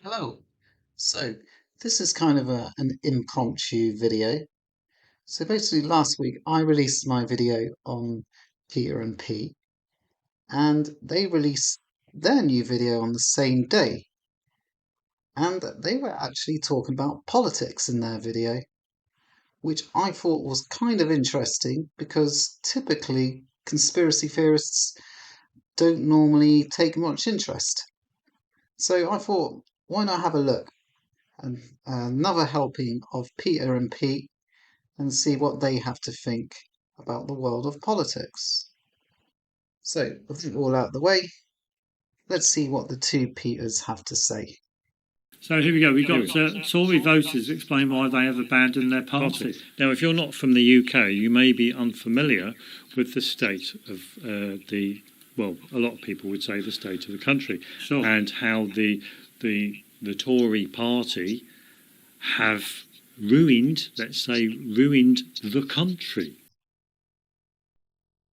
Hello. So this is kind of an impromptu video. So basically last week I released my video on Peter and Pete, and they released their new video on the same day. And they were actually talking about politics in their video, which I thought was kind of interesting because typically conspiracy theorists don't normally take much interest. So I thought, why not have a look? And another helping of Peter and Pete and see what they have to think about the world of politics. So, with it all out of the way, let's see what the two Peters have to say. So here we go. We've got Tory voters explain why they have abandoned their party. Now, if you're not from the UK, you may be unfamiliar with the state of a lot of people would say the state of the country, Sure. and how the Tory party have ruined the country.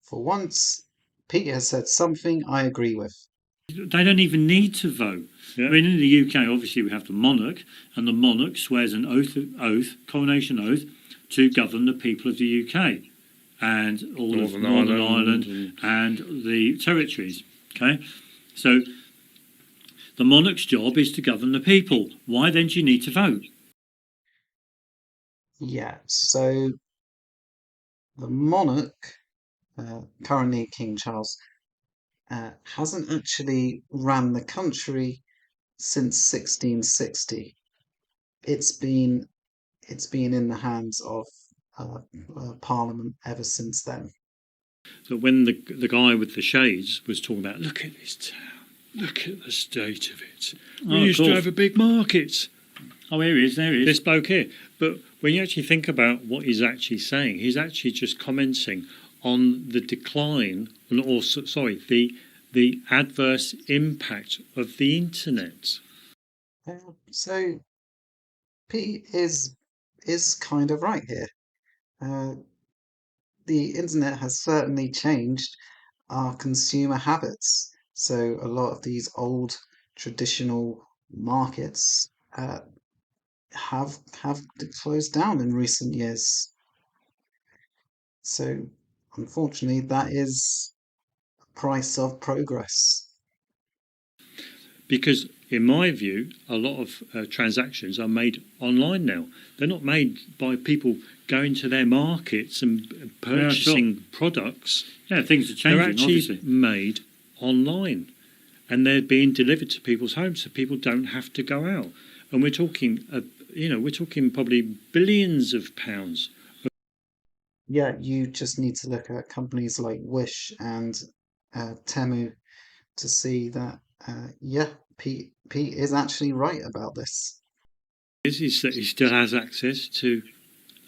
For once, Peter has said something I agree with. They don't even need to vote. Yeah. I mean, in the UK, obviously, we have the monarch, and the monarch swears an coronation oath, to govern the people of the UK and all of Northern Ireland and the territories. Okay, so the monarch's job is to govern the people. Why then do you need to vote? Yeah, so the monarch, currently King Charles, hasn't actually ran the country since 1660. It's been in the hands of Parliament ever since then. So when the guy with the shades was talking about, look at this town, look at the state of it. We used to have a big market. Oh, here he is, there he is. This bloke here. But when you actually think about what he's actually saying, he's actually just commenting on the decline, the adverse impact of the internet. So Pete is kind of right here. The internet has certainly changed our consumer habits. So a lot of these old traditional markets have closed down in recent years. So unfortunately, that is the price of progress. Because in my view, a lot of transactions are made online now. They're not made by people going to their markets and purchasing products. Yeah, things are changing. They're actually obviously made online, and they're being delivered to people's homes, so people don't have to go out. And we're talking, we're talking probably billions of pounds. Yeah, you just need to look at companies like Wish and Temu to see that. Pete is actually right about this. Is that he still has access to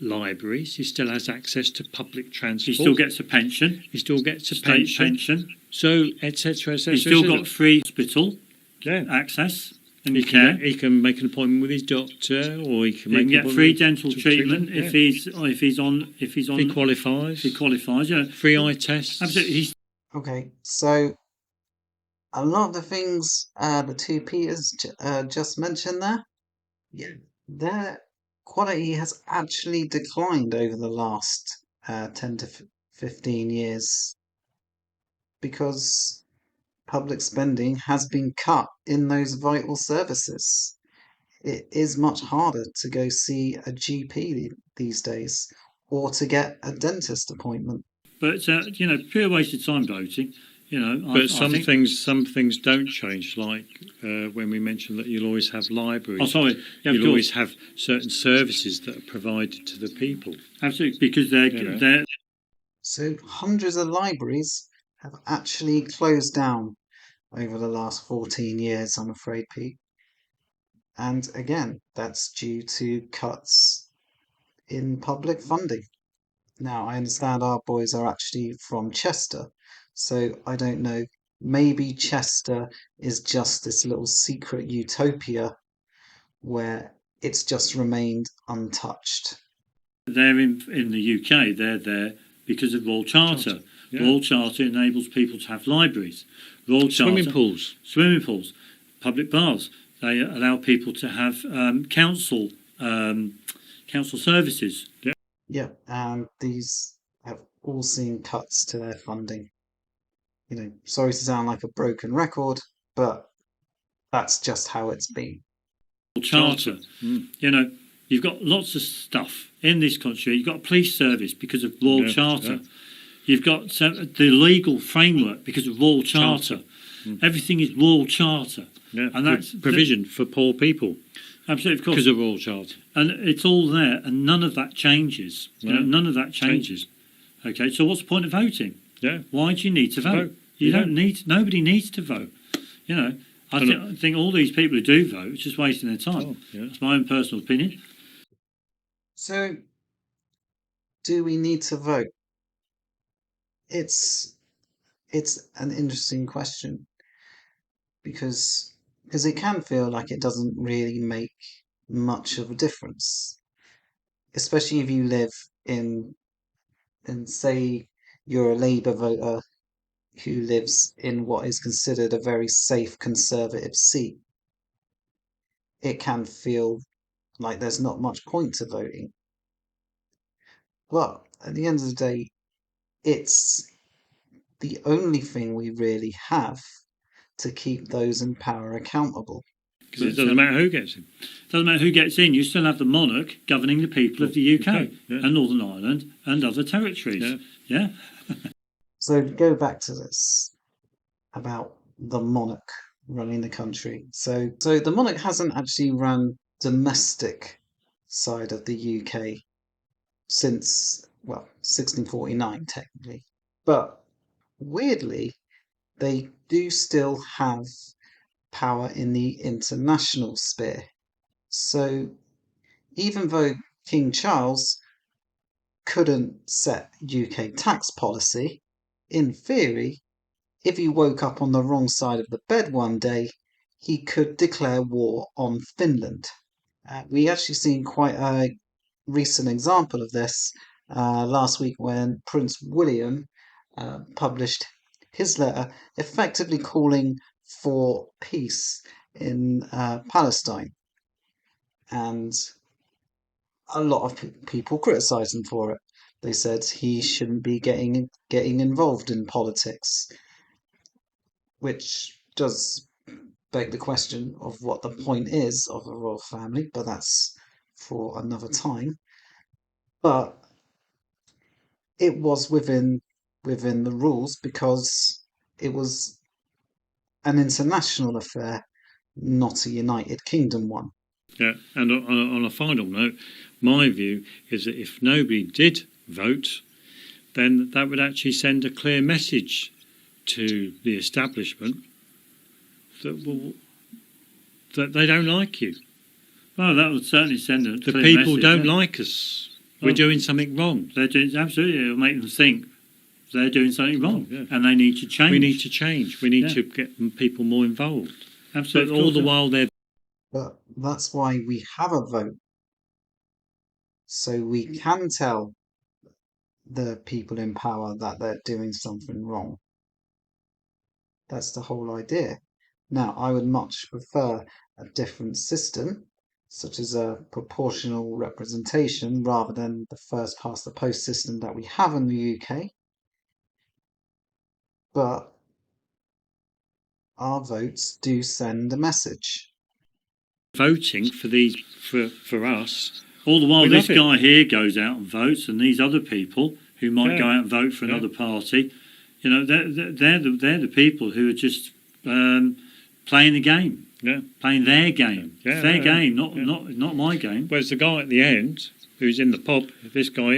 libraries, he still has access to public transport. he still gets a pension. He still gets a State pension. So, etc., etc. He's still got free hospital Yeah. access and He care. he can make an appointment with his doctor, or he can He make can get an free appointment dental to treatment yeah. if he's on. If he qualifies. He qualifies. Yeah, Free eye tests. absolutely. Okay, so a lot of the things the two Peters just mentioned there, yeah, their quality has actually declined over the last 10 to 15 years because public spending has been cut in those vital services. It is much harder to go see a GP these days or to get a dentist appointment. But pure waste of time voting. But some things don't change, like when we mentioned that you'll always have libraries. Oh, sorry. Yeah, You'll always have certain services that are provided to the people. Absolutely, because they're So hundreds of libraries have actually closed down over the last 14 years, I'm afraid, Pete. And again, that's due to cuts in public funding. Now, I understand our boys are actually from Chester, so I don't know. Maybe Chester is just this little secret utopia where it's just remained untouched. they're in the UK. They're there because of Royal Charter. Yeah. Royal Charter enables people to have libraries. Royal Charter, Swimming pools. public baths. They allow people to have council services. Yeah, and these have all seen cuts to their funding. Sorry to sound like a broken record, but that's just how it's been. Charter. You've got lots of stuff in this country. You've got a police service because of Royal Charter. Yeah. You've got the legal framework because of Royal Charter. Everything is Royal Charter. Yeah. And that's provision for poor people. Absolutely, of course. Because of Royal Charter. And it's all there, and none of that changes. None of that changes. Okay, so what's the point of voting? Yeah. Why do you need to vote? Nobody needs to vote. I think all these people who do vote are just wasting their time. That's my own personal opinion. So, do we need to vote? It's an interesting question because it can feel like it doesn't really make much of a difference, especially if you live in say you're a Labour voter who lives in what is considered a very safe Conservative seat. It can feel like there's not much point to voting. But at the end of the day, it's the only thing we really have to keep those in power accountable. Because it doesn't matter who gets in. It doesn't matter who gets in. You still have the monarch governing the people of the UK and Northern Ireland and other territories. Yeah. So to go back to this about the monarch running the country. So the monarch hasn't actually run domestic side of the UK since 1649 technically, but weirdly they do still have power in the international sphere. So even though King Charles couldn't set UK tax policy, in theory, if he woke up on the wrong side of the bed one day, he could declare war on Finland. We actually seen quite a recent example of this last week when Prince William published his letter effectively calling for peace in Palestine. And a lot of people criticised him for it. They said he shouldn't be getting involved in politics, which does beg the question of what the point is of a royal family, but that's for another time. But it was within the rules because it was an international affair, not a United Kingdom one. Yeah, and on a final note, my view is that if nobody did vote, then that would actually send a clear message to the establishment that they don't like you. Well, that would certainly send a clear the people message, don't like us. We're doing something wrong. They're doing absolutely. It'll make them think they're doing something wrong, and they need to change. We need to change. We need to get people more involved. Absolutely. But all the while they're. But that's why we have a vote, so we can tell the people in power that they're doing something wrong. That's the whole idea. Now, I would much prefer a different system, such as a proportional representation, rather than the first past the post system that we have in the UK. But our votes do send a message. Voting for us. All the while, this guy here goes out and votes, and these other people who might go out and vote for another party, they're the people who are just playing the game, playing their game. It's their game, not my game. Whereas the guy at the end, who's in the pub, this guy.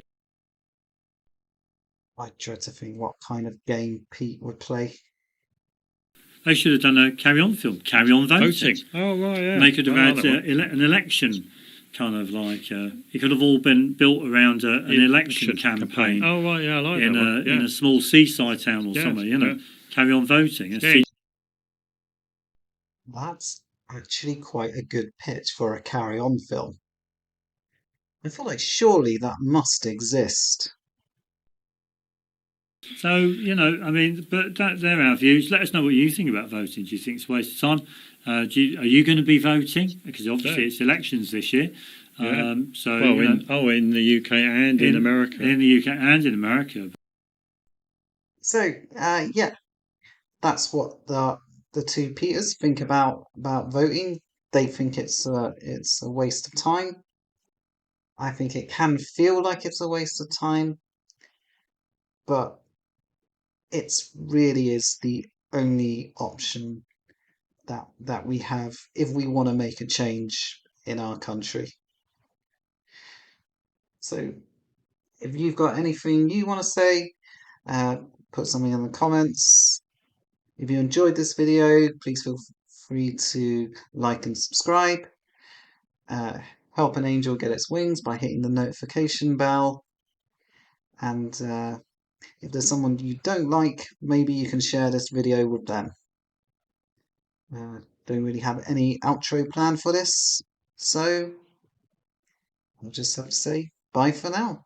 I dread to think what kind of game Pete would play. They should have done a carry-on film, carry-on voting. Oh, right, yeah. And they could have had an election, kind of like... it could have all been built around an election campaign. Oh, right, yeah, I like that one. In a small seaside town or something, carry-on voting. That's actually quite a good pitch for a carry-on film. I feel like surely that must exist. So, but they're our views. Let us know what you think about voting. Do you think it's a waste of time? Are you going to be voting? Because obviously Yeah. it's elections this year. Yeah. So Well, you know, in the UK and in America. in the UK and in America. So, yeah, that's what the two Peters think about voting. They think it's a waste of time. I think it can feel like it's a waste of time, but it's really is the only option that we have if we want to make a change in our country. So, if you've got anything you want to say, uh, put something in the comments. If you enjoyed this video, please feel free to like and subscribe. Uh, help an angel get its wings by hitting the notification bell. And if there's someone you don't like, maybe you can share this video with them. Don't really have any outro plan for this, so I'll just have to say bye for now.